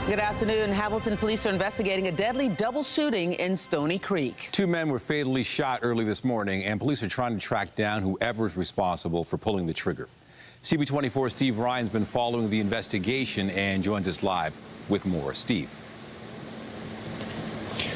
Good afternoon. Hamilton police are investigating a deadly double shooting in Stoney Creek. 2 men were fatally shot early this morning, and police are trying to track down whoever is responsible for pulling the trigger. CB24's Steve Ryan's been following the investigation and joins us live with more. Steve.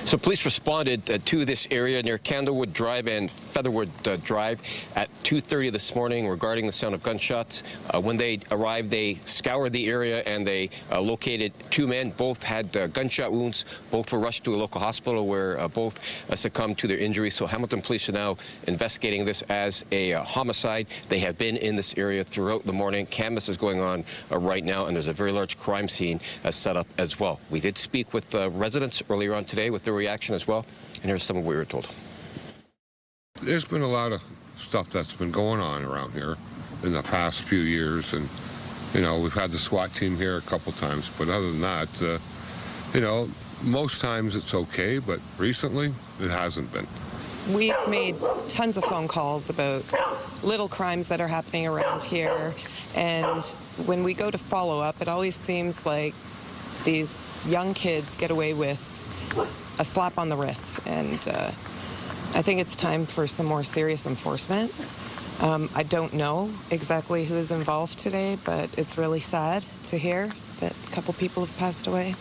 So police responded to this area near Candlewood Drive and Featherwood Drive at 2:30 this morning regarding the sound of gunshots. When they arrived, they scoured the area and they located 2 men. Both had gunshot wounds. Both were rushed to a local hospital where both succumbed to their injuries. So Hamilton police are now investigating this as a homicide. They have been in this area throughout the morning. Canvass is going on right now, and there's a very large crime scene set up as well. We did speak with residents earlier on today with their reaction as well, and here's some of what we were told. There's been a lot of stuff that's been going on around here in the past few years, and we've had the SWAT team here a couple times, but other than that, most times it's okay, but recently it hasn't been. We've made tons of phone calls about little crimes that are happening around here, and when we go to follow up, it always seems like these young kids get away with a slap on the wrist, and I think it's time for some more serious enforcement. I don't know exactly who is involved today, but it's really sad to hear that a couple people have passed away.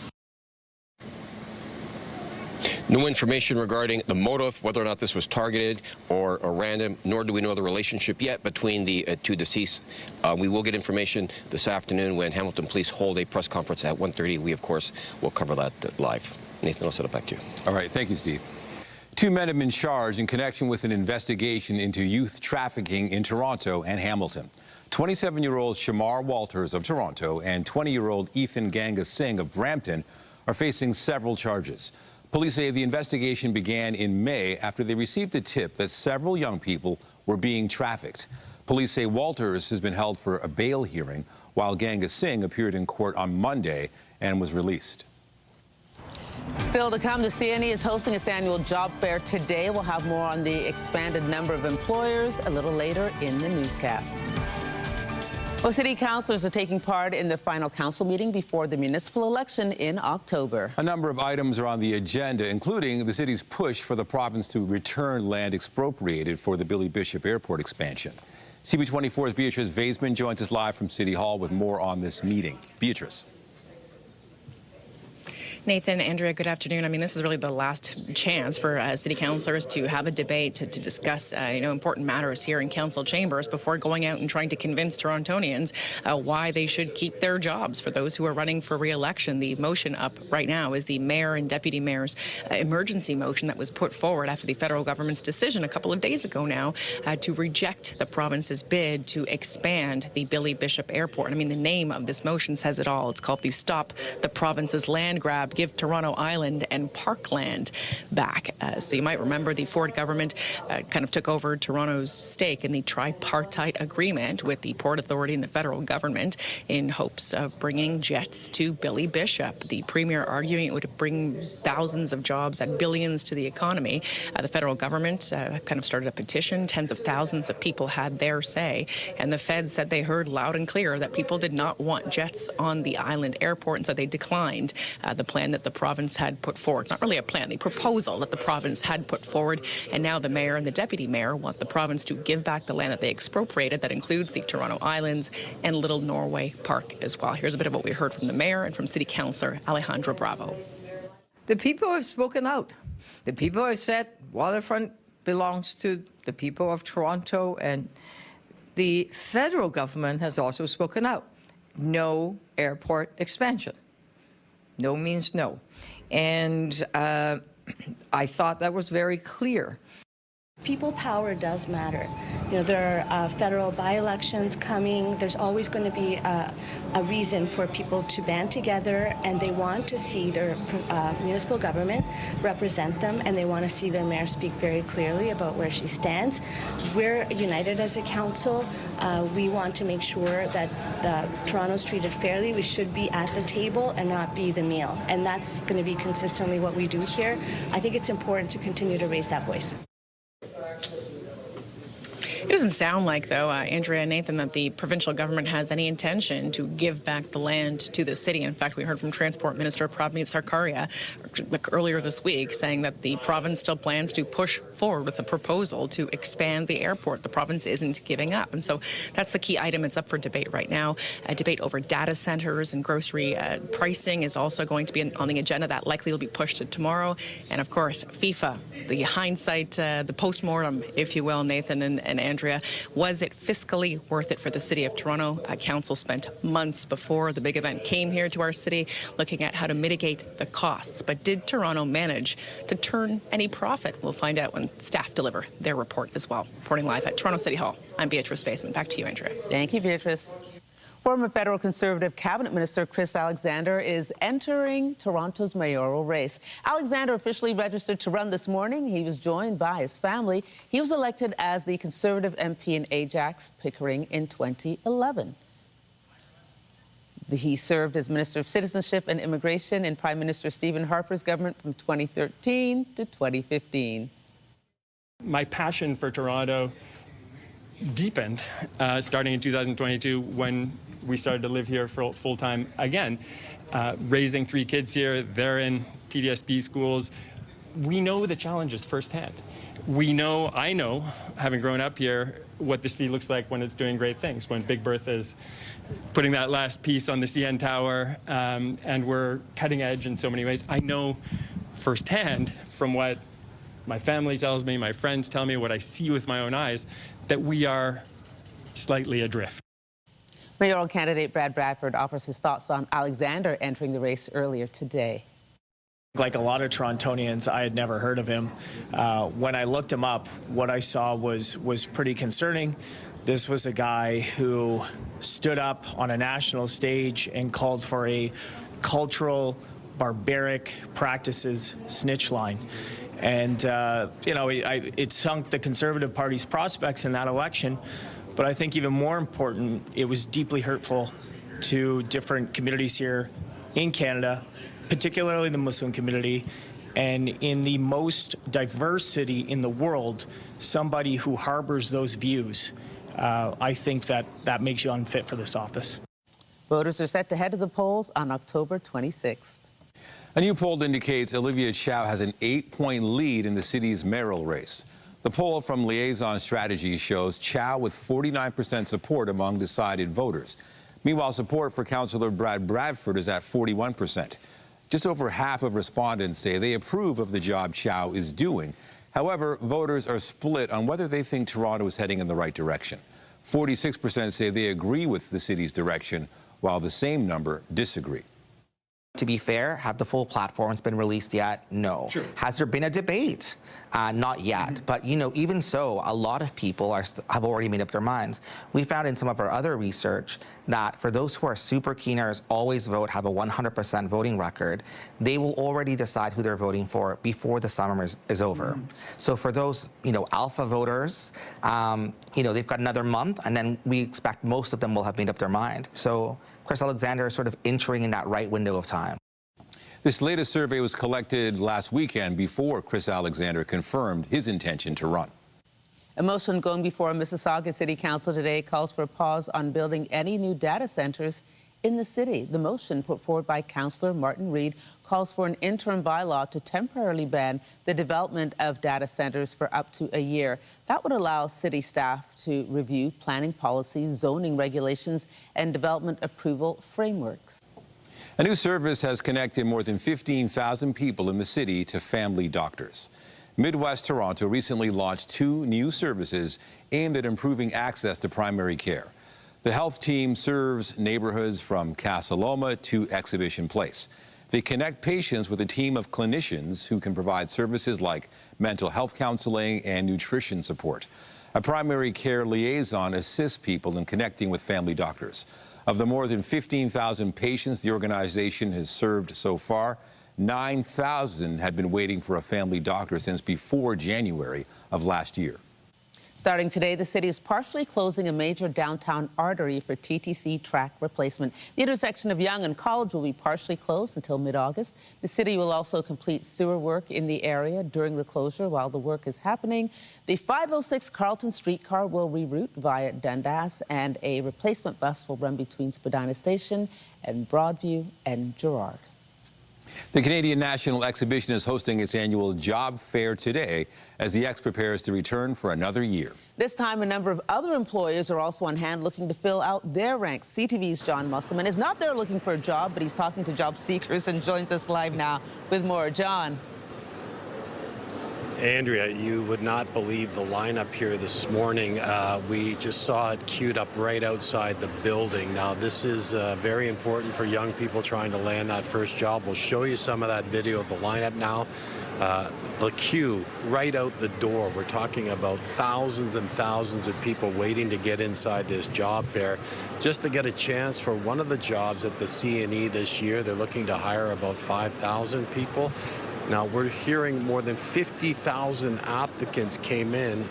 No information regarding the motive, whether or not this was targeted or random, nor do we know the relationship yet between the 2 deceased. We will get information this afternoon when Hamilton police hold a press conference at 1:30. We, of course, will cover that live. Nathan, I'll send it back to you. All right. Thank you, Steve. 2 men have been charged in connection with an investigation into youth trafficking in Toronto and Hamilton. 27-year-old Shamar Walters of Toronto and 20-year-old Ethan Ganga Singh of Brampton are facing several charges. Police say the investigation began in May after they received a tip that several young people were being trafficked. Police say Walters has been held for a bail hearing, while Ganga Singh appeared in court on Monday and was released. Still to come, the CNE is hosting its annual job fair today. We'll have more on the expanded number of employers a little later in the newscast. Well, city councillors are taking part in the final council meeting before the municipal election in October. A number of items are on the agenda, including the city's push for the province to return land expropriated for the Billy Bishop Airport expansion. CB24's Beatrice Vaisman joins us live from City Hall with more on this meeting. Beatrice. Nathan, Andrea, good afternoon. I mean, this is really the last chance for city councillors to have a debate to discuss, important matters here in council chambers before going out and trying to convince Torontonians why they should keep their jobs. For those who are running for re-election, the motion up right now is the mayor and deputy mayor's emergency motion that was put forward after the federal government's decision a couple of days ago now to reject the province's bid to expand the Billy Bishop Airport. I mean, the name of this motion says it all. It's called the Stop the Province's Land Grab, Give Toronto Island and Parkland Back. So you might remember the Ford government kind of took over Toronto's stake in the tripartite agreement with the Port Authority and the federal government in hopes of bringing jets to Billy Bishop. The premier arguing it would bring thousands of jobs and billions to the economy. The federal government kind of started a petition. Tens of thousands of people had their say, and the feds said they heard loud and clear that people did not want jets on the island airport, and so they declined the plan that the province had put forward. Not really a plan, the proposal that the province had put forward. And now the mayor and the deputy mayor want the province to give back the land that they expropriated. That includes the Toronto Islands and Little Norway Park as well. Here's a bit of what we heard from the mayor and from city councillor Alejandro Bravo. The people have spoken out. The people have said waterfront belongs to the people of Toronto, and the federal government has also spoken out. No airport expansion. No means no. And I thought that was very clear. People power does matter. There are federal by-elections coming. There's always going to be a reason for people to band together, and they want to see their municipal government represent them, and they want to see their mayor speak very clearly about where she stands. We're united as a council. We want to make sure that Toronto's treated fairly. We should be at the table and not be the meal, and that's going to be consistently what we do here. I think it's important to continue to raise that voice. It doesn't sound like, though, Andrea and Nathan, that the provincial government has any intention to give back the land to the city. In fact, we heard from Transport Minister Pravneet Sarkaria earlier this week saying that the province still plans to push forward with a proposal to expand the airport. The province isn't giving up. And so that's the key item. It's up for debate right now. A debate over data centers and grocery pricing is also going to be on the agenda. That likely will be pushed to tomorrow. And of course, FIFA, the hindsight, the postmortem, if you will, Nathan and Andrea. Was it fiscally worth it for the City of Toronto? Council spent months before the big event came here to our city looking at how to mitigate the costs. But did Toronto manage to turn any profit? We'll find out when staff deliver their report as well. Reporting live at Toronto City Hall, I'm Beatrice Vaisman. Back to you, Andrea. Thank you, Beatrice. Former federal Conservative Cabinet Minister Chris Alexander is entering Toronto's mayoral race. Alexander officially registered to run this morning. He was joined by his family. He was elected as the Conservative MP in Ajax, Pickering in 2011. He served as Minister of Citizenship and Immigration in Prime Minister Stephen Harper's government from 2013 to 2015. My passion for Toronto deepened starting in 2022 when we started to live here full time again. Raising 3 kids here, they're in TDSP schools. We know the challenges firsthand. I know, having grown up here, what the city looks like when it's doing great things, when Big Bertha is putting that last piece on the CN Tower, and we're cutting edge in so many ways. I know firsthand from what my family tells me, my friends tell me, what I see with my own eyes, that we are slightly adrift. Mayoral candidate Brad Bradford offers his thoughts on Alexander entering the race earlier today. Like a lot of Torontonians, I had never heard of him. When I looked him up, what I saw was pretty concerning. This was a guy who stood up on a national stage and called for a cultural, barbaric practices snitch line. And, it sunk the Conservative Party's prospects in that election. But I think even more important, it was deeply hurtful to different communities here in Canada, particularly the Muslim community. And in the most diverse city in the world, somebody who harbors those views, I think that makes you unfit for this office. Voters are set to head to the polls on October 26th. A new poll indicates Olivia Chow has an 8-point lead in the city's mayoral race. The poll from Liaison Strategy shows Chow with 49% support among decided voters. Meanwhile, support for Councillor Brad Bradford is at 41%. Just over half of respondents say they approve of the job Chow is doing. However, voters are split on whether they think Toronto is heading in the right direction. 46% say they agree with the city's direction, while the same number disagree. To be fair, have the full platforms been released yet? No. Sure. Has there been a debate? Not yet. But, even so, a lot of people have already made up their minds. We found in some of our other research that for those who are super keeners, always vote, have a 100% voting record, they will already decide who they're voting for before the summer is over. So for those, alpha voters, they've got another month, and then we expect most of them will have made up their mind. So Chris Alexander is sort of entering in that right window of time. This latest survey was collected last weekend before Chris Alexander confirmed his intention to run. A motion going before Mississauga City Council today calls for a pause on building any new data centers in the city. The motion put forward by Councillor Martin Reid calls for an interim bylaw to temporarily ban the development of data centers for up to a year. That would allow city staff to review planning policies, zoning regulations, and development approval frameworks. A new service has connected more than 15,000 people in the city to family doctors. Midwest Toronto recently launched 2 new services aimed at improving access to primary care. The health team serves neighborhoods from Casa Loma to Exhibition Place. They connect patients with a team of clinicians who can provide services like mental health counseling and nutrition support. A primary care liaison assists people in connecting with family doctors. Of the more than 15,000 patients the organization has served so far, 9,000 had been waiting for a family doctor since before January of last year. Starting today, the city is partially closing a major downtown artery for TTC track replacement. The intersection of Yonge and College will be partially closed until mid-August. The city will also complete sewer work in the area during the closure. While the work is happening, the 506 Carlton streetcar will reroute via Dundas, and a replacement bus will run between Spadina Station and Broadview and Gerrard. The Canadian National Exhibition is hosting its annual job fair today as the X prepares to return for another year. This time, a number of other employers are also on hand looking to fill out their ranks. CTV's John Musselman is not there looking for a job, but he's talking to job seekers and joins us live now with more. John. Andrea, you would not believe the lineup here this morning. We just saw it queued up right outside the building. Now, this is very important for young people trying to land that first job. We'll show you some of that video of the lineup now. The queue right out the door. We're talking about thousands and thousands of people waiting to get inside this job fair just to get a chance for one of the jobs at the CNE this year. They're looking to hire about 5,000 people. Now, we're hearing more than 50,000 applicants came in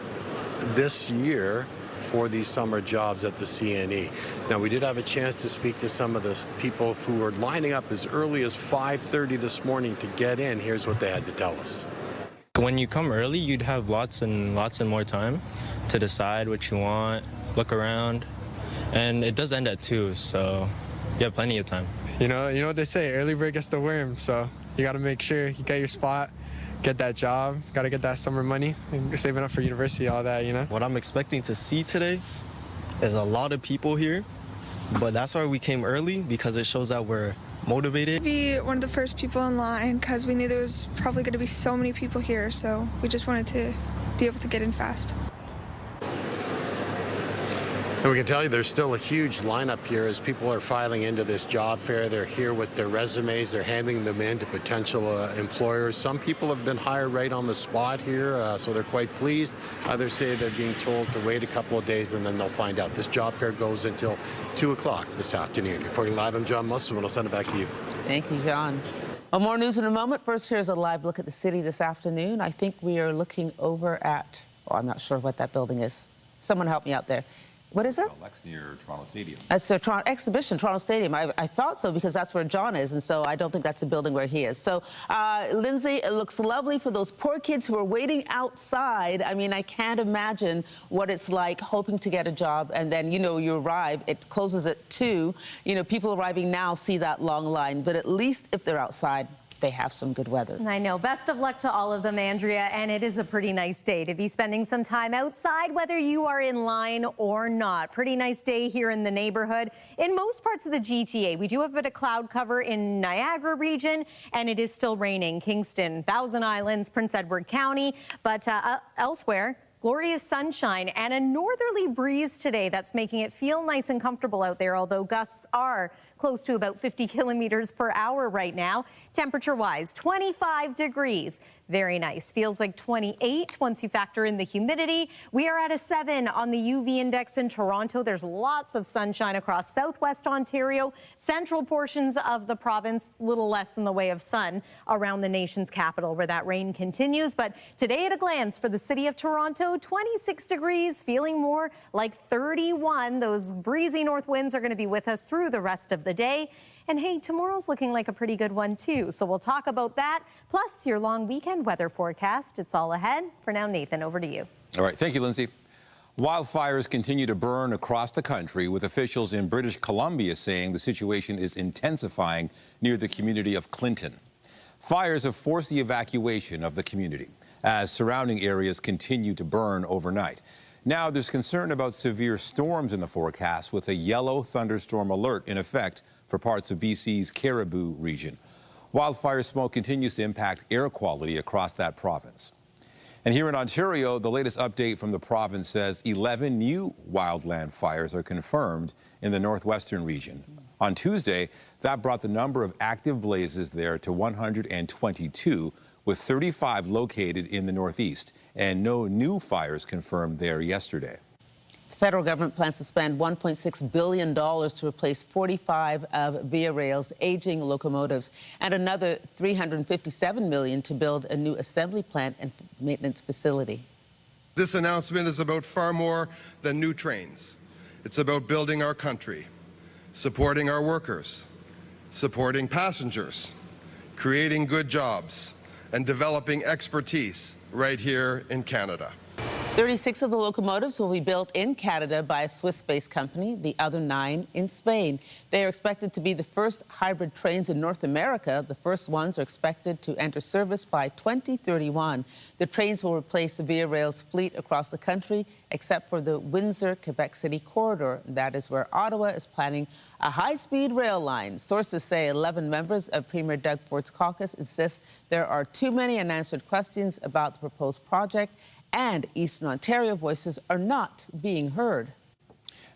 this year for these summer jobs at the CNE. Now, we did have a chance to speak to some of the people who were lining up as early as 5:30 this morning to get in. Here's what they had to tell us. When you come early, you'd have lots and more time to decide what you want, look around, and it does end at 2, so you have plenty of time. You know what they say, early bird gets the worm, so you got to make sure you get your spot, get that job, got to get that summer money, and saving up for university, all that, you know. What I'm expecting to see today is a lot of people here, but that's why we came early, because it shows that we're motivated. Be one of the first people in line because we knew there was probably going to be so many people here, so we just wanted to be able to get in fast. And we can tell you there's still a huge lineup here as people are filing into this job fair. They're here with their resumes. They're handing them in to potential employers. Some people have been hired right on the spot here, so they're quite pleased. Others say they're being told to wait a couple of days and then they'll find out. This job fair goes until 2 o'clock this afternoon. Reporting live, I'm John Musselman. I'll send it back to you. Thank you, John. Well, more news in a moment. First, here's a live look at the city this afternoon. I think we are looking over at, I'm not sure what that building is. Someone help me out there. What is it? That's near Toronto Stadium. That's the Toronto Exhibition, Toronto Stadium. I thought so because that's where John is, and so I don't think that's the building where he is. So, Lindsay, it looks lovely for those poor kids who are waiting outside. I mean, I can't imagine what it's like hoping to get a job, and then, you arrive, it closes at 2. People arriving now see that long line, but at least if they're outside, they have some good weather. I know. Best of luck to all of them, Andrea, and it is a pretty nice day to be spending some time outside, whether you are in line or not. Pretty nice day here in the neighborhood. In most parts of the GTA, we do have a bit of cloud cover in Niagara region, and it is still raining. Kingston, Thousand Islands, Prince Edward County, but elsewhere, glorious sunshine and a northerly breeze today that's making it feel nice and comfortable out there, although gusts are close to about 50 kilometers per hour right now. Temperature-wise, 25 degrees. Very nice. Feels like 28 once you factor in the humidity. We are at a 7 on the UV index in Toronto. There's lots of sunshine across southwest Ontario, central portions of the province, little less in the way of sun around the nation's capital where that rain continues. But today at a glance for the city of Toronto, 26 degrees, feeling more like 31. Those breezy north winds are going to be with us through the rest of the day. And hey, tomorrow's looking like a pretty good one too. So we'll talk about that, plus your long weekend weather forecast. It's all ahead. For now, Nathan, over to you. All right, thank you, Lindsay. Wildfires continue to burn across the country, with officials in British Columbia saying the situation is intensifying near the community of Clinton. Fires have forced the evacuation of the community as surrounding areas continue to burn overnight. Now there's concern about severe storms in the forecast, with a yellow thunderstorm alert in effect for parts of BC's Cariboo region. Wildfire smoke continues to impact air quality across that province. And here in Ontario, the latest update from the province says 11 new wildland fires are confirmed in the northwestern region. On Tuesday, that brought the number of active blazes there to 122, with 35 located in the northeast, and no new fires confirmed there yesterday. The federal government plans to spend $1.6 billion to replace 45 of Via Rail's aging locomotives and another $357 million to build a new assembly plant and maintenance facility. This announcement is about far more than new trains. It's about building our country, supporting our workers, supporting passengers, creating good jobs, and developing expertise right here in Canada. 36 of the locomotives will be built in Canada by a Swiss-based company, the other 9 in Spain. They are expected to be the first hybrid trains in North America. The first ones are expected to enter service by 2031. The trains will replace the Via Rail's fleet across the country, except for the Windsor-Quebec City corridor. That is where Ottawa is planning a high-speed rail line. Sources say 11 members of Premier Doug Ford's caucus insist there are too many unanswered questions about the proposed project, and Eastern Ontario voices are not being heard.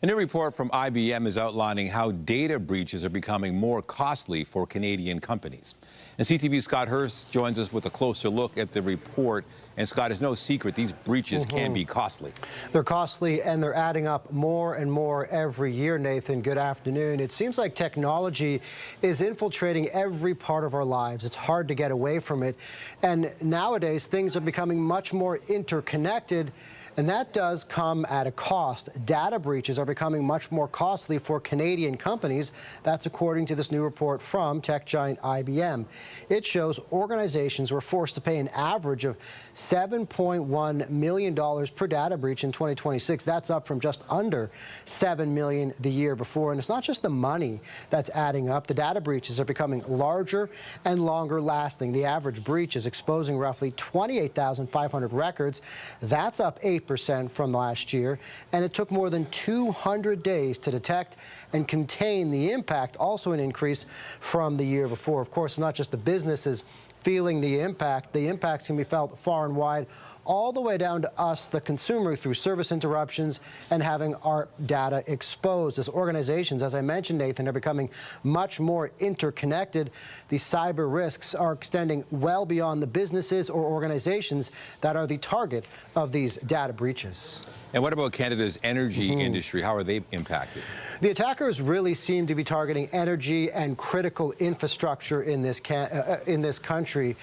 A new report from IBM is outlining how data breaches are becoming more costly for Canadian companies. And CTV's Scott Hurst joins us with a closer look at the report. And Scott, it's no secret these breaches can be costly. They're costly and they're adding up more and more every year, Nathan. Good afternoon. It seems like technology is infiltrating every part of our lives. It's hard to get away from it. And nowadays, things are becoming much more interconnected. And that does come at a cost. Data breaches are becoming much more costly for Canadian companies. That's according to this new report from tech giant IBM. It shows organizations were forced to pay an average of $7.1 million per data breach in 2026. That's up from just under $7 million the year before. And it's not just the money that's adding up. The data breaches are becoming larger and longer lasting. The average breach is exposing roughly 28,500 records. That's up 8% from last year, and it took more than 200 days to detect and contain the impact, also an increase from the year before. Of course, not just the businesses feeling the impact. The impacts can be felt far and wide, all the way down to us, the consumer, through service interruptions and having our data exposed. As organizations, as I mentioned, Nathan, are becoming much more interconnected, the cyber risks are extending well beyond the businesses or organizations that are the target of these data breaches. And what about Canada's energy industry? How are they impacted? The attackers really seem to be targeting energy and critical infrastructure in this country.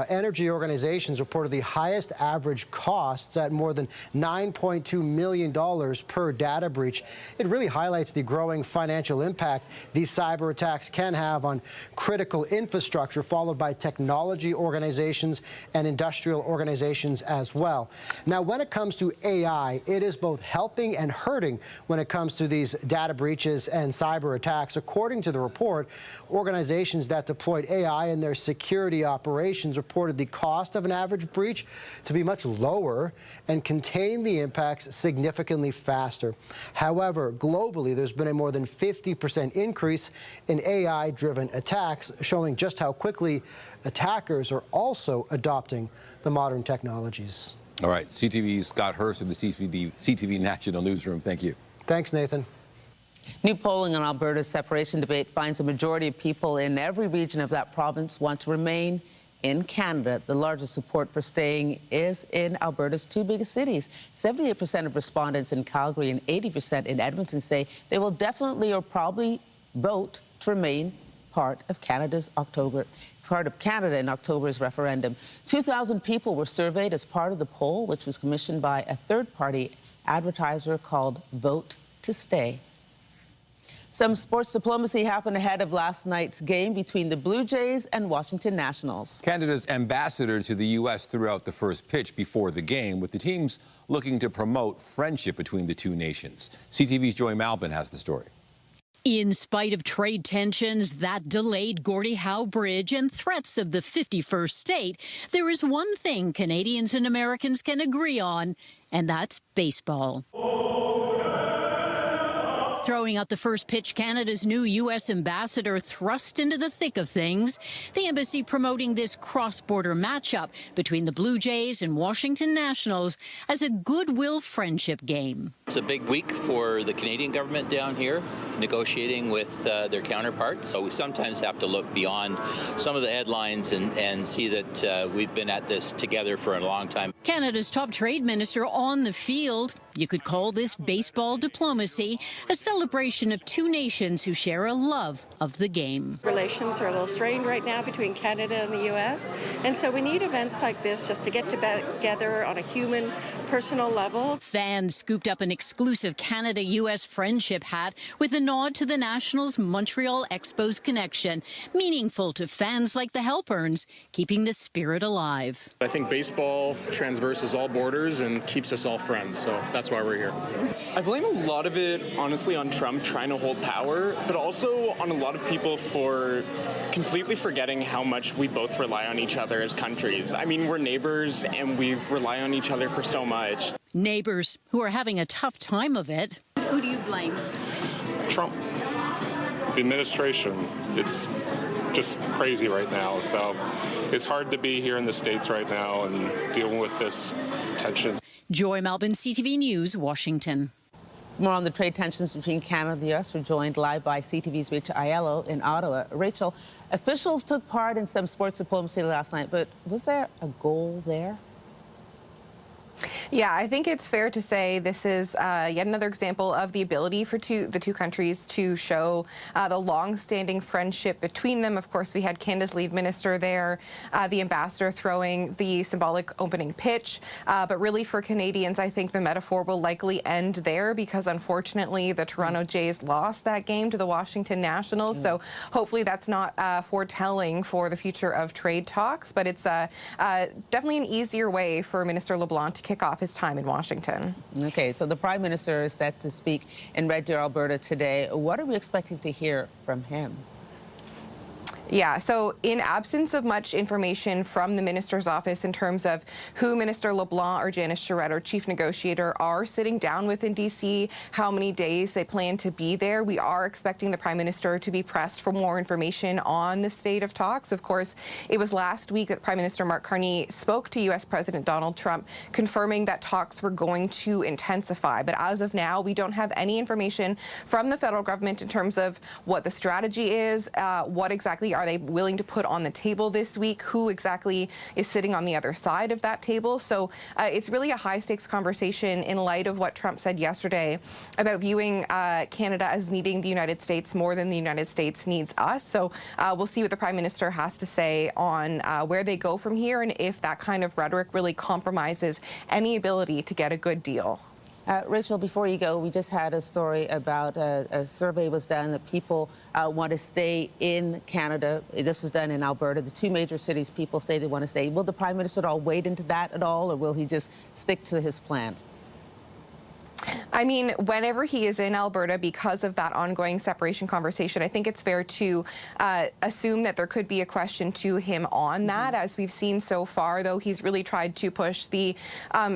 Energy organizations reported the highest average costs at more than $9.2 million per data breach. It really highlights the growing financial impact these cyber attacks can have on critical infrastructure, followed by technology organizations and industrial organizations as well. Now, when it comes to AI, it is both helping and hurting when it comes to these data breaches and cyber attacks. According to the report, organizations that deployed AI in their security operations reported the cost of an average breach to be much lower and contain the impacts significantly faster. However, globally, there's been a more than 50% increase in AI-driven attacks, showing just how quickly attackers are also adopting the modern technologies. All right, CTV's Scott Hurst in the CTV National Newsroom. Thank you. Thanks, Nathan. New polling on Alberta's separation debate finds a majority of people in every region of that province want to remain in Canada. The largest support for staying is in Alberta's 2 biggest cities. 78% of respondents in Calgary and 80% in Edmonton say they will definitely or probably vote to remain part of Canada in October's referendum. 2,000 people were surveyed as part of the poll, which was commissioned by a third-party advertiser called Vote to Stay. Some sports diplomacy happened ahead of last night's game between the Blue Jays and Washington Nationals. Canada's ambassador to the U.S. threw out the first pitch before the game, with the teams looking to promote friendship between the two nations. CTV's Joy Malbin has the story. In spite of trade tensions, that delayed Gordie Howe Bridge, and threats of the 51st state, there is one thing Canadians and Americans can agree on, and that's baseball. Throwing out the first pitch, Canada's new U.S. ambassador thrust into the thick of things. The embassy promoting this cross-border matchup between the Blue Jays and Washington Nationals as a goodwill friendship game. It's a big week for the Canadian government down here, negotiating with their counterparts. So we sometimes have to look beyond some of the headlines and see that we've been at this together for a long time. Canada's top trade minister on the field. You could call this baseball diplomacy, a celebration of two nations who share a love of the game. Relations are a little strained right now between Canada and the U.S., and so we need events like this just to get together on a human, personal level. Fans scooped up an exclusive Canada-U.S. friendship hat with a nod to the Nationals' Montreal Expos connection, meaningful to fans like the Halperns, keeping the spirit alive. I think baseball transverses all borders and keeps us all friends, so that's why we're here. I blame a lot of it, honestly, on Trump trying to hold power, but also on a lot of people for completely forgetting how much we both rely on each other as countries. I mean, we're neighbors and we rely on each other for so much. Neighbors who are having a tough time of it. Who do you blame? Trump. The administration. It's just crazy right now. So it's hard to be here in the States right now and dealing with this tension. Joy Melvin, CTV News, Washington. More on the trade tensions between Canada and the U.S. We're joined live by CTV's Rachel Aiello in Ottawa. Rachel, officials took part in some sports diplomacy last night, but was there a goal there? Yeah, I think it's fair to say this is yet another example of the ability for the two countries to show the long-standing friendship between them. Of course, we had Canada's lead minister there, the ambassador throwing the symbolic opening pitch. But really for Canadians, I think the metaphor will likely end there because unfortunately the Toronto Jays lost that game to the Washington Nationals. So hopefully that's not foretelling for the future of trade talks, but it's definitely an easier way for Minister LeBlanc to kick off his time in Washington. Okay, so the Prime Minister is set to speak in Red Deer, Alberta today. What are we expecting to hear from him? Yeah, so in absence of much information from the minister's office in terms of who Minister LeBlanc or Janice Charette, or chief negotiator, are sitting down with in D.C., how many days they plan to be there, we are expecting the Prime Minister to be pressed for more information on the state of talks. Of course, it was last week that Prime Minister Mark Carney spoke to U.S. President Donald Trump, confirming that talks were going to intensify. But as of now, we don't have any information from the federal government in terms of what the strategy is, what exactly are they willing to put on the table this week? Who exactly is sitting on the other side of that table? So it's really a high-stakes conversation in light of what Trump said yesterday about viewing Canada as needing the United States more than the United States needs us. So we'll see what the Prime Minister has to say on where they go from here and if that kind of rhetoric really compromises any ability to get a good deal. Rachel, before you go, we just had a story about a survey was done that people want to stay in Canada. This was done in Alberta. The two major cities, people say they want to stay. Will the Prime Minister at all wade into that at all, or will he just stick to his plan? I mean, whenever he is in Alberta, because of that ongoing separation conversation, I think it's fair to assume that there could be a question to him on that. As we've seen so far, though, he's really tried to push the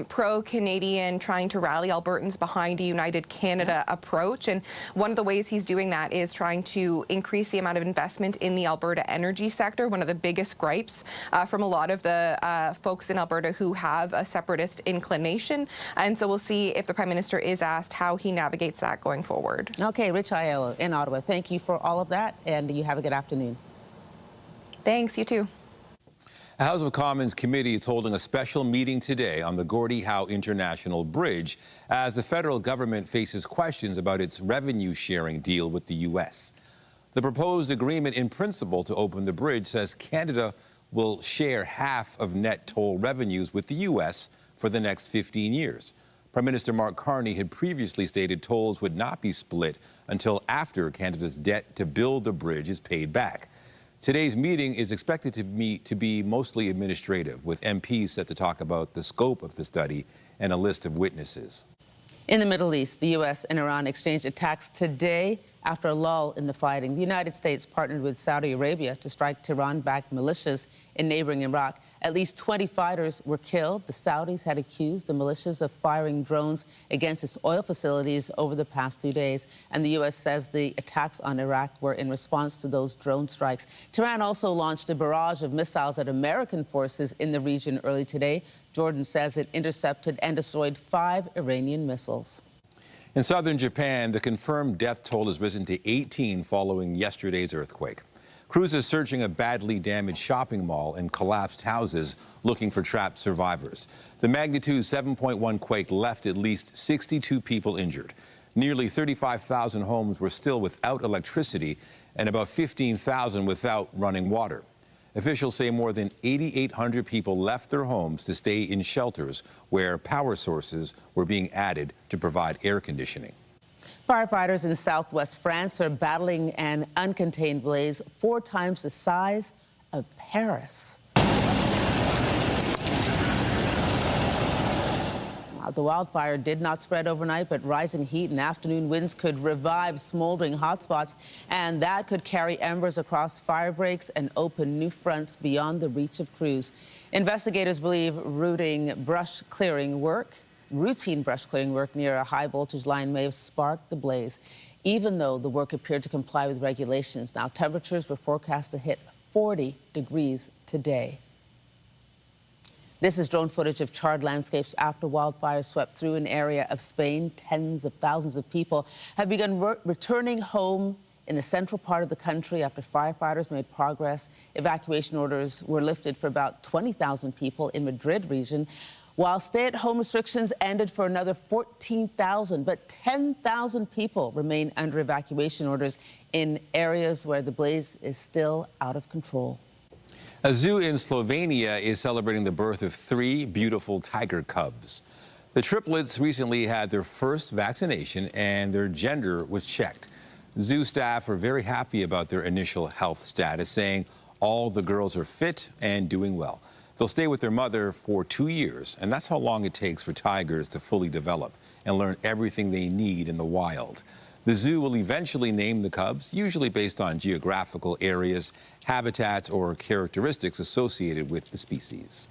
pro-Canadian, trying to rally Albertans behind a united Canada approach. And one of the ways he's doing that is trying to increase the amount of investment in the Alberta energy sector, one of the biggest gripes from a lot of the folks in Alberta who have a separatist inclination. And so we'll see if the Prime Minister is asked how he navigates that going forward. Okay, Rich Aiello in Ottawa, thank you for all of that, and you have a good afternoon. Thanks, you too. A House of Commons committee is holding a special meeting today on the Gordie Howe International Bridge as the federal government faces questions about its revenue-sharing deal with the U.S. The proposed agreement in principle to open the bridge says Canada will share half of net toll revenues with the U.S. for the next 15 years. Prime Minister Mark Carney had previously stated tolls would not be split until after Canada's debt to build the bridge is paid back. Today's meeting is expected to be mostly administrative, with MPs set to talk about the scope of the study and a list of witnesses. In the Middle East, the U.S. and Iran exchanged attacks today after a lull in the fighting. The United States partnered with Saudi Arabia to strike Tehran-backed militias in neighboring Iraq. At least 20 fighters were killed. The Saudis had accused the militias of firing drones against its oil facilities over the past 2 days. And the U.S. says the attacks on Iraq were in response to those drone strikes. Tehran also launched a barrage of missiles at American forces in the region early today. Jordan says it intercepted and destroyed 5 Iranian missiles. In southern Japan, the confirmed death toll has risen to 18 following yesterday's earthquake. Crews are searching a badly damaged shopping mall and collapsed houses looking for trapped survivors. The magnitude 7.1 quake left at least 62 people injured. Nearly 35,000 homes were still without electricity and about 15,000 without running water. Officials say more than 8,800 people left their homes to stay in shelters where power sources were being added to provide air conditioning. Firefighters in southwest France are battling an uncontained blaze 4 times the size of Paris. The wildfire did not spread overnight, but rising heat and afternoon winds could revive smoldering hotspots, and that could carry embers across fire breaks and open new fronts beyond the reach of crews. Investigators believe routine brush clearing work near a high voltage line may have sparked the blaze, even though the work appeared to comply with regulations. Now, temperatures were forecast to hit 40 degrees today. This is drone footage of charred landscapes after wildfires swept through an area of Spain. Tens of thousands of people have begun returning home in the central part of the country after firefighters made progress. Evacuation orders were lifted for about 20,000 people in Madrid region, while stay-at-home restrictions ended for another 14,000. But 10,000 people remain under evacuation orders in areas where the blaze is still out of control. A zoo in Slovenia is celebrating the birth of 3 beautiful tiger cubs. The triplets recently had their first vaccination and their gender was checked. Zoo staff are very happy about their initial health status, saying all the girls are fit and doing well. They'll stay with their mother for 2 years, and that's how long it takes for tigers to fully develop and learn everything they need in the wild. The zoo will eventually name the cubs, usually based on geographical areas, habitats, or characteristics associated with the species.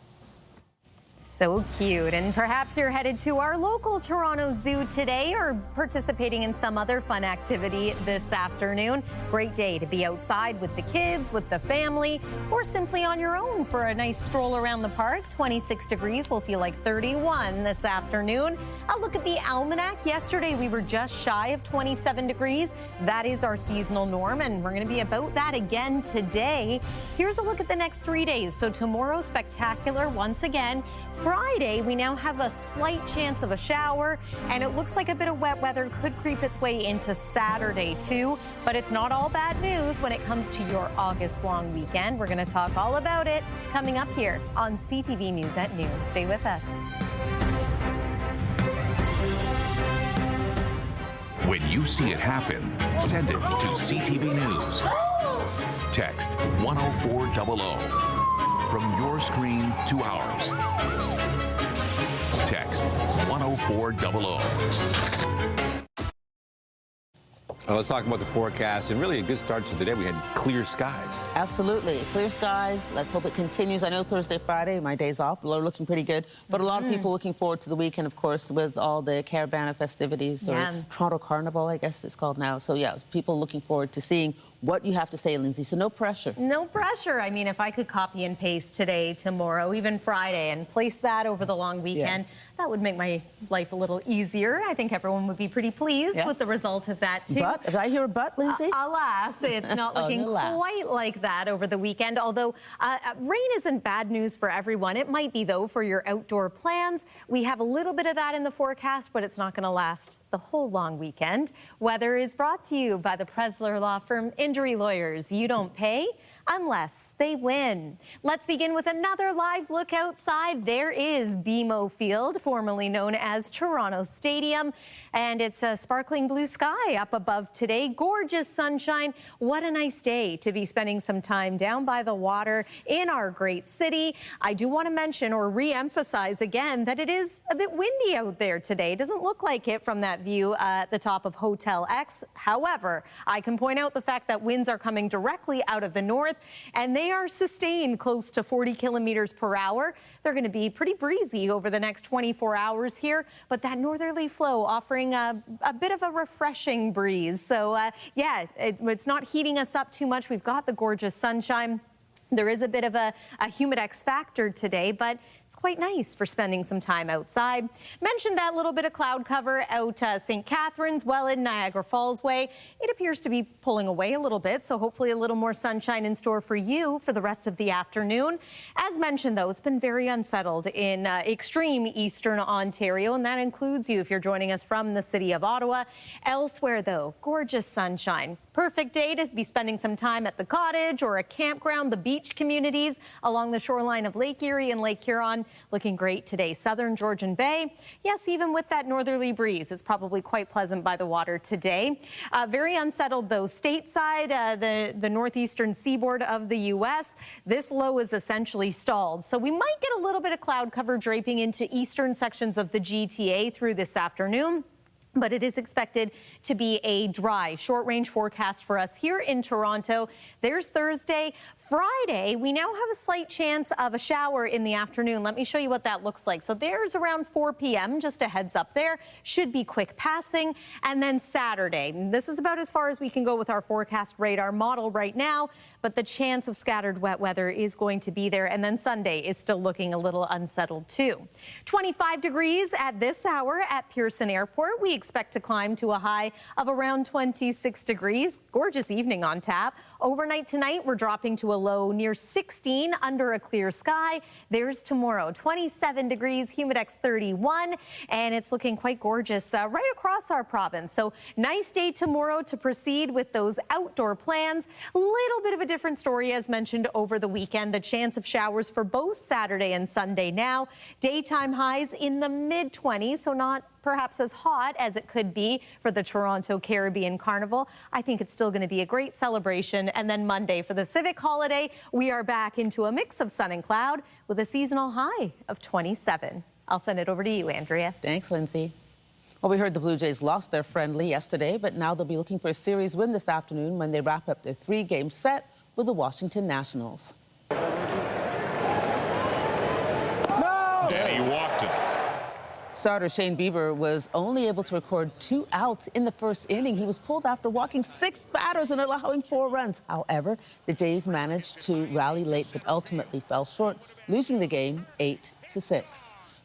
So cute. And perhaps you're headed to our local Toronto Zoo today or participating in some other fun activity this afternoon. Great day to be outside with the kids, with the family, or simply on your own for a nice stroll around the park. 26 degrees will feel like 31 this afternoon. A look at the almanac. Yesterday we were just shy of 27 degrees. That is our seasonal norm, and we're going to be about that again today. Here's a look at the next 3 days. So tomorrow, spectacular once again. Friday, we now have a slight chance of a shower, and it looks like a bit of wet weather could creep its way into Saturday, too. But it's not all bad news when it comes to your August-long weekend. We're going to talk all about it coming up here on CTV News at noon. Stay with us. When you see it happen, send it to CTV News. Text 10400. From your screen to ours. Text 10400. Well, let's talk about the forecast, and really a good start to the day. We had clear skies. Absolutely. Clear skies. Let's hope it continues. I know Thursday, Friday, my days off, are looking pretty good. But a lot of people looking forward to the weekend, of course, with all the Caravana festivities, or Toronto Carnival, I guess it's called now. So, yeah, people looking forward to seeing what you have to say, Lindsay. So no pressure. No pressure. I mean, if I could copy and paste today, tomorrow, even Friday, and place that over the long weekend, that would make my life a little easier. I think everyone would be pretty pleased with the result of that, too. But, did I hear a but, Lindsay? Alas, it's not looking quite like that over the weekend, although rain isn't bad news for everyone. It might be, though, for your outdoor plans. We have a little bit of that in the forecast, but it's not going to last the whole long weekend. Weather is brought to you by the Presler Law Firm Injury Lawyers. You don't pay unless they win. Let's begin with another live look outside. There is BMO Field, formerly known as Toronto Stadium, and it's a sparkling blue sky up above today. Gorgeous sunshine. What a nice day to be spending some time down by the water in our great city. I do want to mention or re-emphasize again that it is a bit windy out there today. It doesn't look like it from that view at the top of Hotel X. However, I can point out the fact that winds are coming directly out of the north, and they are sustained close to 40 kilometers per hour. They're going to be pretty breezy over the next 24 hours here, but that northerly flow offering a bit of a refreshing breeze. So, yeah, it's not heating us up too much. We've got the gorgeous sunshine. There is a bit of a humidex factor today, but it's quite nice for spending some time outside. Mentioned that little bit of cloud cover out St. Catharines, well in Niagara Falls way. It appears to be pulling away a little bit, so hopefully a little more sunshine in store for you for the rest of the afternoon. As mentioned, though, it's been very unsettled in extreme eastern Ontario, and that includes you if you're joining us from the city of Ottawa. Elsewhere, though, gorgeous sunshine. Perfect day to be spending some time at the cottage or a campground, the beach communities along the shoreline of Lake Erie and Lake Huron. Looking great today. Southern Georgian Bay. Yes, even with that northerly breeze, it's probably quite pleasant by the water today. Very unsettled, though, stateside, the northeastern seaboard of the U.S. This low is essentially stalled, so we might get a little bit of cloud cover draping into eastern sections of the GTA through this afternoon. But it is expected to be a dry, short-range forecast for us here in Toronto. There's Thursday. Friday, we now have a slight chance of a shower in the afternoon. Let me show you what that looks like. So there's around 4 p.m., just a heads up there. Should be quick passing. And then Saturday, this is about as far as we can go with our forecast radar model right now, but the chance of scattered wet weather is going to be there. And then Sunday is still looking a little unsettled too. 25 degrees at this hour at Pearson Airport. We expect to climb to a high of around 26 degrees. Gorgeous evening on tap. Overnight tonight, we're dropping to a low near 16 under a clear sky. There's tomorrow, 27 degrees, humidex 31, and it's looking quite gorgeous right across our province. So nice day tomorrow to proceed with those outdoor plans. Little bit of a different story as mentioned over the weekend. The chance of showers for both Saturday and Sunday now. Daytime highs in the mid-20s, so not perhaps as hot as it could be for the Toronto Caribbean Carnival. I think it's still going to be a great celebration. And then Monday for the civic holiday, we are back into a mix of sun and cloud with a seasonal high of 27. I'll send it over to you, Andrea. Thanks, Lindsay. Well, we heard the Blue Jays lost their friendly yesterday, but now they'll be looking for a series win this afternoon when they wrap up their 3-game set with the Washington Nationals. Danny walked it. Starter Shane Bieber was only able to record 2 outs in the first inning. He was pulled after walking 6 batters and allowing 4 runs. However, the Jays managed to rally late but ultimately fell short, losing the game 8-6.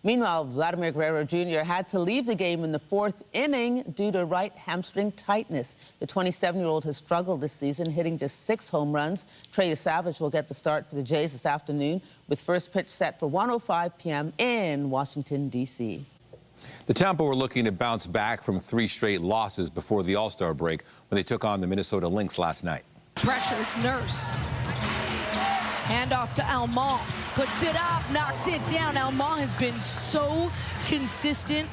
Meanwhile, Vladimir Guerrero Jr. had to leave the game in the 4th inning due to right hamstring tightness. The 27-year-old has struggled this season, hitting just 6 home runs. Trey Savage will get the start for the Jays this afternoon, with first pitch set for 1:05 p.m. in Washington, D.C. The Tampa were looking to bounce back from 3 straight losses before the All-Star break when they took on the Minnesota Lynx last night. Pressure, Nurse. Hand off to Almond. Puts it up, knocks it down. Almond has been so consistent.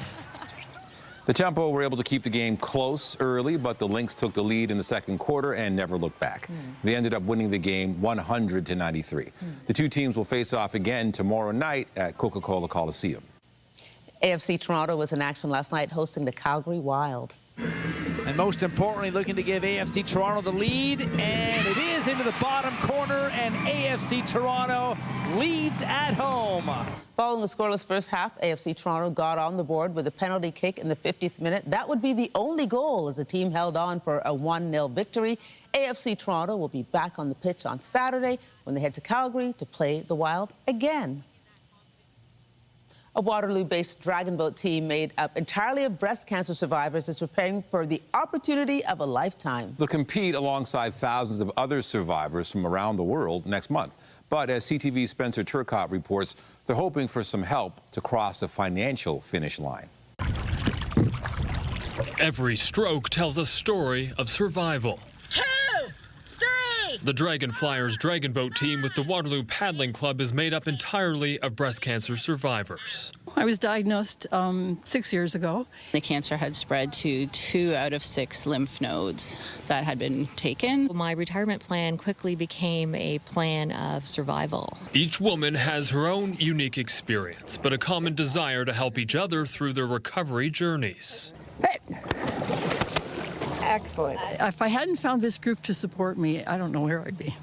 The Tampa were able to keep the game close early, but the Lynx took the lead in the second quarter and never looked back. They ended up winning the game 100-93. The 2 teams will face off again tomorrow night at Coca-Cola Coliseum. AFC Toronto was in action last night hosting the Calgary Wild. And most importantly, looking to give AFC Toronto the lead, and it is into the bottom corner, and AFC Toronto leads at home. Following the scoreless first half, AFC Toronto got on the board with a penalty kick in the 50th minute. That would be the only goal as the team held on for a 1-0 victory. AFC Toronto will be back on the pitch on Saturday when they head to Calgary to play the Wild again. A Waterloo-based dragon boat team made up entirely of breast cancer survivors is preparing for the opportunity of a lifetime. They'll compete alongside thousands of other survivors from around the world next month. But as CTV's Spencer Turcotte reports, they're hoping for some help to cross a financial finish line. Every stroke tells a story of survival. 2, 3. The Dragon Flyers Dragon Boat team with the Waterloo Paddling Club is made up entirely of breast cancer survivors. I was diagnosed 6 years ago. The cancer had spread to 2 out of 6 lymph nodes that had been taken. My retirement plan quickly became a plan of survival. Each woman has her own unique experience, but a common desire to help each other through their recovery journeys. Excellent. If I hadn't found this group to support me, I don't know where I'd be.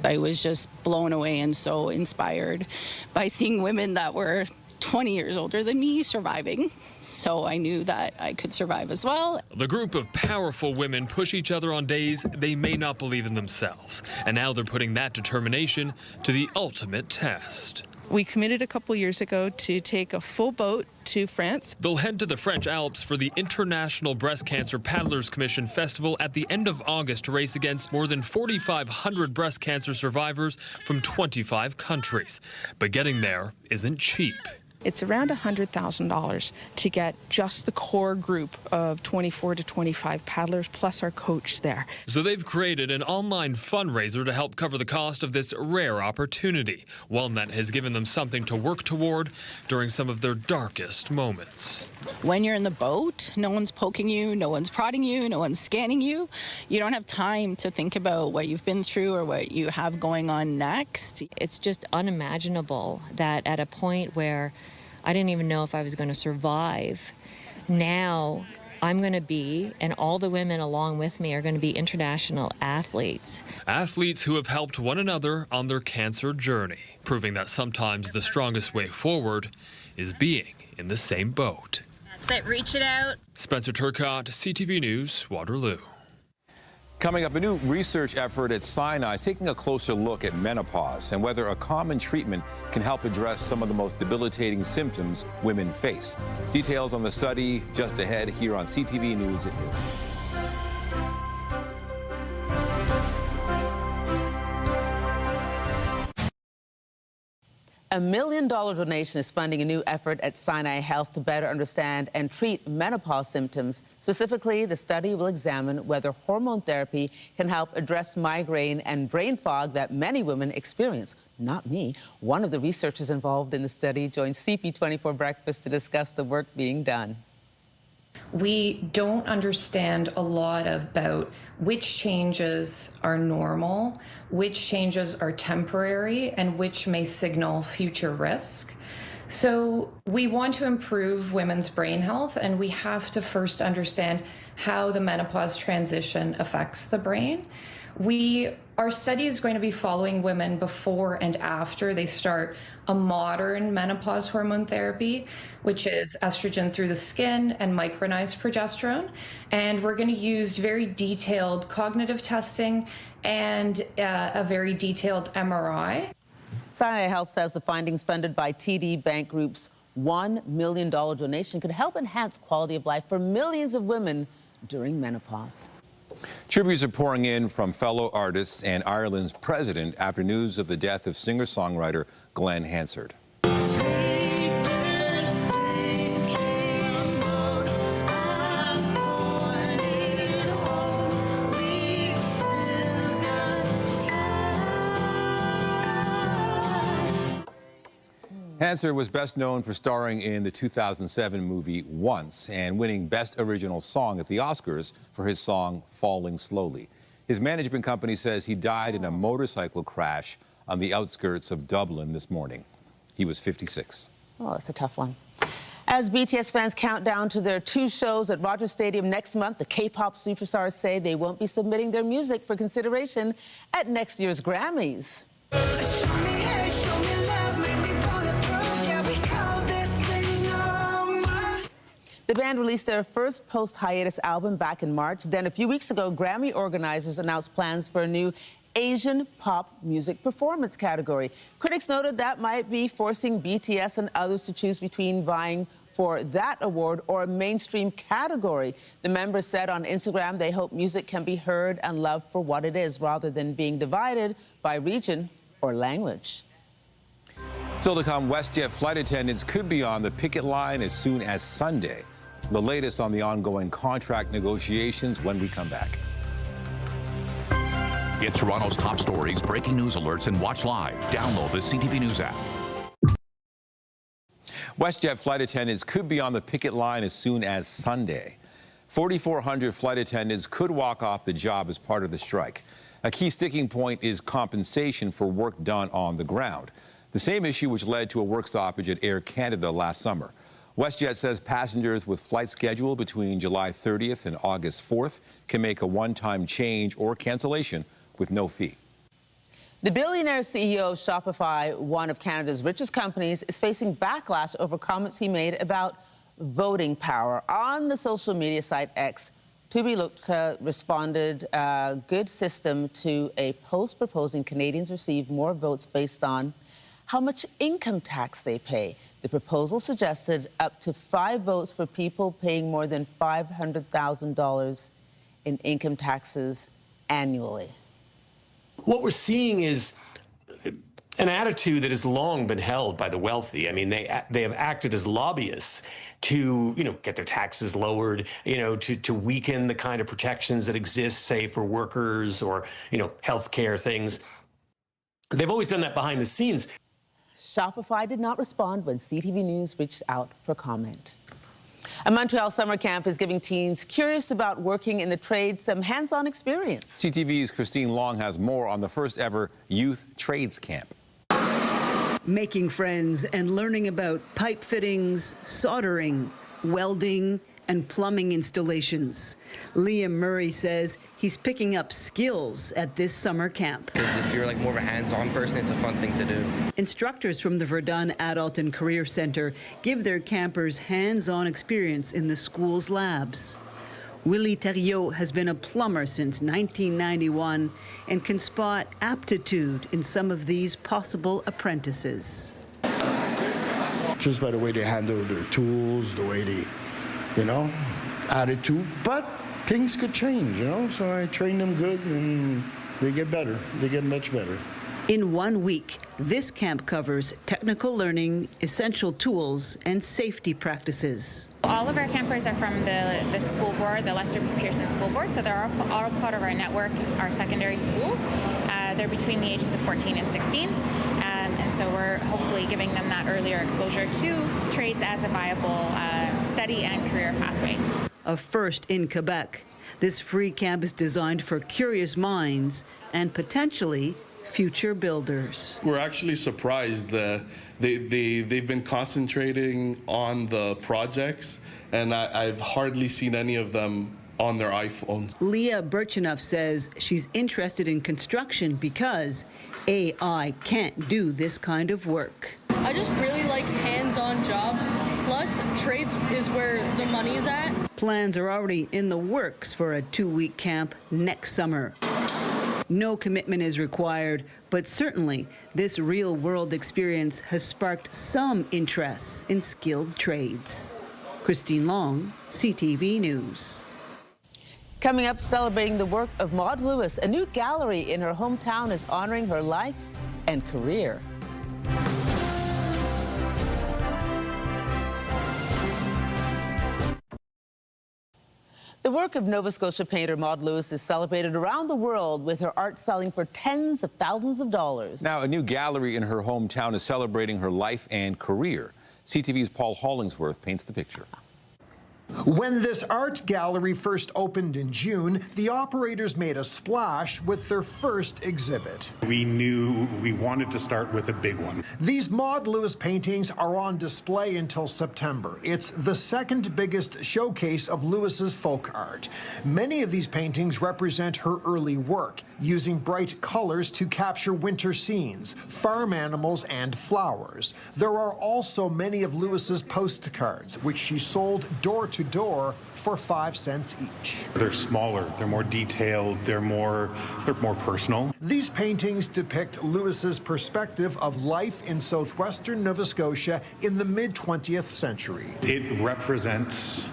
I was just blown away and so inspired by seeing women that were 20 years older than me surviving, so I knew that I could survive as well. The group of powerful women push each other on days they may not believe in themselves, and now they're putting that determination to the ultimate test. We committed a couple years ago to take a full boat to France. They'll head to the French Alps for the International Breast Cancer Paddlers Commission Festival at the end of August to race against more than 4,500 breast cancer survivors from 25 countries. But getting there isn't cheap. It's around $100,000 to get just the core group of 24 to 25 paddlers plus our coach there. So they've created an online fundraiser to help cover the cost of this rare opportunity, one that has given them something to work toward during some of their darkest moments. When you're in the boat, no one's poking you, no one's prodding you, no one's scanning you. You don't have time to think about what you've been through or what you have going on next. It's just unimaginable that at a point where I didn't even know if I was going to survive, now I'm going to be, and all the women along with me are going to be international athletes. Athletes who have helped one another on their cancer journey, proving that sometimes the strongest way forward is being in the same boat. That's it, reach it out. Spencer Turcott, CTV News, Waterloo. Coming up, a new research effort at Sinai is taking a closer look at menopause and whether a common treatment can help address some of the most debilitating symptoms women face. Details on the study just ahead here on CTV News at noon. $1 million donation is funding a new effort at Sinai Health to better understand and treat menopause symptoms. Specifically, the study will examine whether hormone therapy can help address migraine and brain fog that many women experience. Not me. One of the researchers involved in the study joins CP24 Breakfast to discuss the work being done. We don't understand a lot about which changes are normal, which changes are temporary, and which may signal future risk. So we want to improve women's brain health, and we have to first understand how the menopause transition affects the brain. Our study is going to be following women before and after they start a modern menopause hormone therapy, which is estrogen through the skin and micronized progesterone. And we're going to use very detailed cognitive testing and a very detailed MRI. Sinai Health says the findings funded by TD Bank Group's $1 million donation could help enhance quality of life for millions of women during menopause. Tributes are pouring in from fellow artists and Ireland's president after news of the death of singer-songwriter Glenn Hansard. Hansard was best known for starring in the 2007 movie Once and winning Best Original Song at the Oscars for his song Falling Slowly. His management company says he died in a motorcycle crash on the outskirts of Dublin this morning. He was 56. Oh, that's a tough one. As BTS fans count down to their 2 shows at Rogers Stadium next month, the K-pop superstars say they won't be submitting their music for consideration at next year's Grammys. The band released their first post-hiatus album back in March. Then a few weeks ago, Grammy organizers announced plans for a new Asian pop music performance category. Critics noted that might be forcing BTS and others to choose between vying for that award or a mainstream category. The members said on Instagram they hope music can be heard and loved for what it is, rather than being divided by region or language. Still to come, WestJet flight attendants could be on the picket line as soon as Sunday. The latest on the ongoing contract negotiations when we come back. Get Toronto's top stories, breaking news alerts, and watch live. Download the CTV News app. WestJet flight attendants could be on the picket line as soon as Sunday. 4,400 flight attendants could walk off the job as part of the strike. A key sticking point is compensation for work done on the ground. The same issue which led to a work stoppage at Air Canada last summer. WestJet says passengers with flights scheduled between July 30th and August 4th can make a one-time change or cancellation with no fee. The billionaire CEO of Shopify, one of Canada's richest companies, is facing backlash over comments he made about voting power. On the social media site X, Tubilutka responded a good system to a post proposing Canadians receive more votes based on how much income tax they pay. The proposal suggested up to 5 votes for people paying more than $500,000 in income taxes annually. What we're seeing is an attitude that has long been held by the wealthy. I mean, they have acted as lobbyists to, get their taxes lowered, to weaken the kind of protections that exist, say, for workers or, healthcare things. They've always done that behind the scenes. Shopify did not respond when CTV News reached out for comment. A Montreal summer camp is giving teens curious about working in the trade some hands-on experience. CTV's Christine Long has more on the first ever youth trades camp. Making friends and learning about pipe fittings, soldering, welding, and plumbing installations. Liam Murray says he's picking up skills at this summer camp. Because if you're more of a hands-on person, it's a fun thing to do. Instructors from the Verdun Adult and Career Center give their campers hands-on experience in the school's labs. Willie Theriot has been a plumber since 1991 and can spot aptitude in some of these possible apprentices. Just by the way they handle their tools, the way they, attitude. But things could change, so I train them good and they get better. They get much better. In 1 week, this camp covers technical learning, essential tools, and safety practices. All of our campers are from the school board, the Lester Pearson School Board, so they're all part of our network, our secondary schools. They're between the ages of 14 and 16, and so we're hopefully giving them that earlier exposure to trades as a viable study and career pathway. A first in Quebec, this free camp is designed for curious minds and potentially future builders. We're actually surprised that they've been concentrating on the projects, and I've hardly seen any of them on their iPhones. Leah Birchenough says she's interested in construction because AI can't do this kind of work. I just really like hands-on jobs, plus trades is where the money's at. Plans are already in the works for a 2-week camp next summer. No commitment is required, but certainly this real-world experience has sparked some interest in skilled trades. Christine Long, CTV News. Coming up, celebrating the work of Maud Lewis, a new gallery in her hometown is honoring her life and career. The work of Nova Scotia painter Maud Lewis is celebrated around the world, with her art selling for tens of thousands of dollars. Now, a new gallery in her hometown is celebrating her life and career. CTV's Paul Hollingsworth paints the picture. When this art gallery first opened in June, the operators made a splash with their first exhibit. We knew we wanted to start with a big one. These Maud Lewis paintings are on display until September. It's the second biggest showcase of Lewis's folk art. Many of these paintings represent her early work, using bright colors to capture winter scenes, farm animals, and flowers. There are also many of Lewis's postcards, which she sold door to door for 5 cents each. They're smaller, they're more detailed, they're more personal. These paintings depict Lewis's perspective of life in southwestern Nova Scotia in the mid-20th century. It represents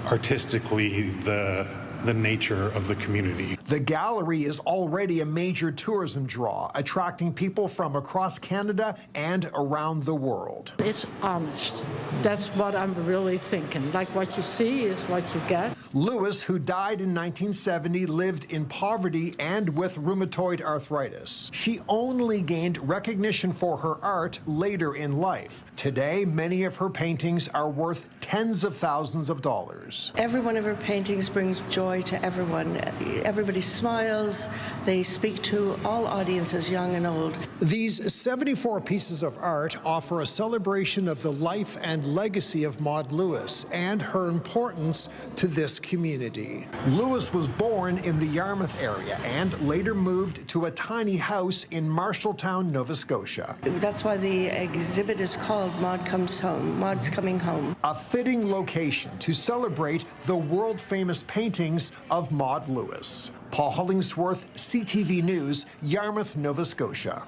artistically the nature of the community. The gallery is already a major tourism draw, attracting people from across Canada and around the world. It's honest. That's what I'm really thinking. Like, what you see is what you get. Lewis, who died in 1970, lived in poverty and with rheumatoid arthritis. She only gained recognition for her art later in life. Today, many of her paintings are worth tens of thousands of dollars. Every one of her paintings brings joy to everyone. Everybody smiles. They speak to all audiences, young and old. These 74 pieces of art offer a celebration of the life and legacy of Maud Lewis and her importance to this community. Lewis was born in the Yarmouth area and later moved to a tiny house in Marshalltown, Nova Scotia. That's why the exhibit is called Maud Comes Home. Maud's Coming Home. A fitting location to celebrate the world-famous paintings of Maud Lewis. Paul Hollingsworth, CTV News, Yarmouth, Nova Scotia.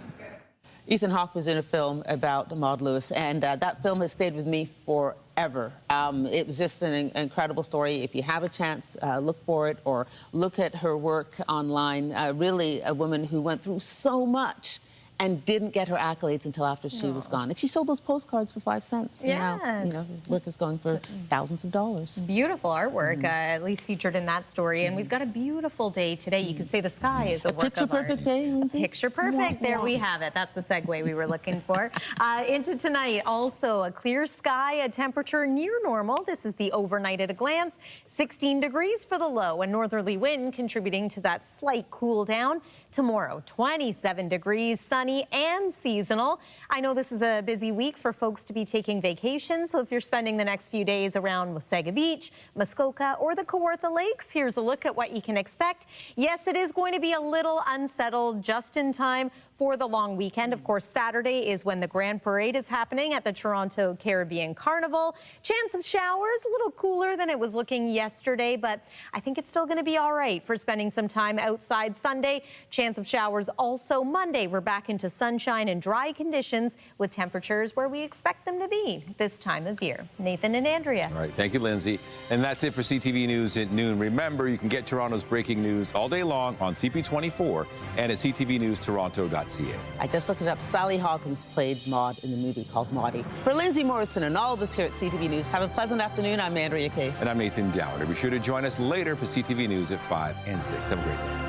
Ethan Hawke was in a film about Maud Lewis, and that film has stayed with me forever. It was just an incredible story. If you have a chance, look for it or look at her work online. Really a woman who went through so much and didn't get her accolades until after she was gone. And she sold those postcards for 5 cents. Yeah. Now, you know, her work is going for thousands of dollars. Beautiful artwork, at least featured in that story. And we've got a beautiful day today. You could say the sky is a work of art. Picture-perfect day, Lindsay. Picture-perfect. There we have it. That's the segue we were looking for. Into tonight, also a clear sky, a temperature near normal. This is the overnight at a glance. 16 degrees for the low, a northerly wind contributing to that slight cool down. Tomorrow, 27 degrees, sunny and seasonal. I know this is a busy week for folks to be taking vacations, so if you're spending the next few days around Wasaga Beach, Muskoka, or the Kawartha Lakes, here's a look at what you can expect. Yes, it is going to be a little unsettled just in time for the long weekend. Of course, Saturday is when the Grand Parade is happening at the Toronto Caribbean Carnival. Chance of showers, a little cooler than it was looking yesterday, but I think it's still going to be all right for spending some time outside Sunday. Chance of showers also Monday. We're back into sunshine and dry conditions with temperatures where we expect them to be this time of year. Nathan and Andrea. All right, thank you, Lindsay. And that's it for CTV News at noon. Remember, you can get Toronto's breaking news all day long on CP24 and at ctvnewstoronto.ca. I just looked it up. Sally Hawkins played Maud in the movie called Maudie. For Lindsay Morrison and all of us here at CTV News, have a pleasant afternoon. I'm Andrea Case. And I'm Nathan Downer. Be sure to join us later for CTV News at 5 and 6. Have a great day.